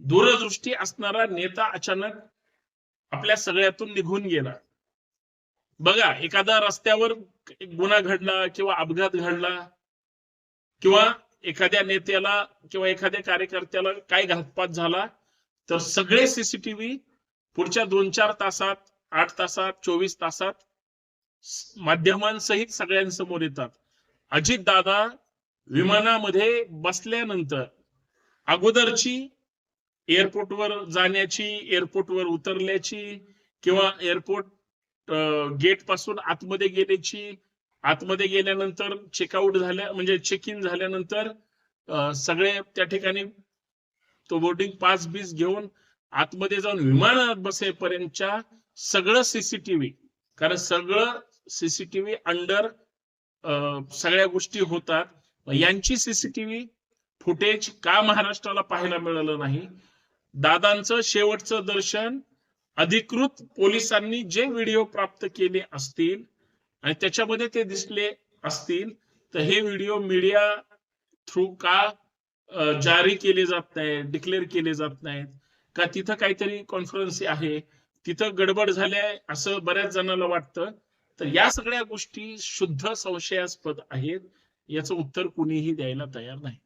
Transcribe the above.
दूरदृष्टी असणारा नेता अचानक आपल्या सगळ्यातून निघून गेला. बघा, एखादा रस्त्यावर गुन्हा घडला किंवा अपघात घडला किंवा एखाद्या नेत्याला किंवा एखाद्या कार्यकर्त्याला काय घातपात झाला, तर सगळे सीसीटीव्ही पुढच्या 2-4 तासात, 8 तासात, 24 तासात माध्यमांसहित सगळ्यांसमोर येतात. अजित दादा विमानामध्ये बसल्यानंतर अगोदरची एअरपोर्टवर जाण्याची, एअरपोर्टवर उतरल्याची किंवा एअरपोर्ट गेट पासून आतमध्ये गेल्याची, आतमध्ये गेल्यानंतर चेकआउट झाल्या म्हणजे चेक इन झाल्यानंतर सगळे त्या ठिकाणी तो बोर्डिंग पास बीस घेऊन आतमध्ये जाऊन विमानात बसेपर्यंतच्या सगळं सीसीटीव्ही, कारण सगळं सीसीटीव्ही अंडर सगळ्या गोष्टी होतात. यांची सीसीटीव्ही फुटेज का महाराष्ट्राला पाहायला मिळालं नाही? दादांचं शेवटचं दर्शन अधिकृत पोलिसांनी जे व्हिडिओ प्राप्त केले असतील आणि त्याच्यामध्ये ते दिसले असतील, तर हे व्हिडिओ मीडिया थ्रू का जारी केले जात नाही, डिक्लेअर केले जात नाहीत का? तिथं काहीतरी कॉन्फरन्स आहे, तिथं गडबड झाल्या असं बऱ्याच जणांना वाटतं. तर या सगळ्या गोष्टी शुद्ध संशयास्पद आहेत, याचं उत्तर कुणीही द्यायला तयार नाही.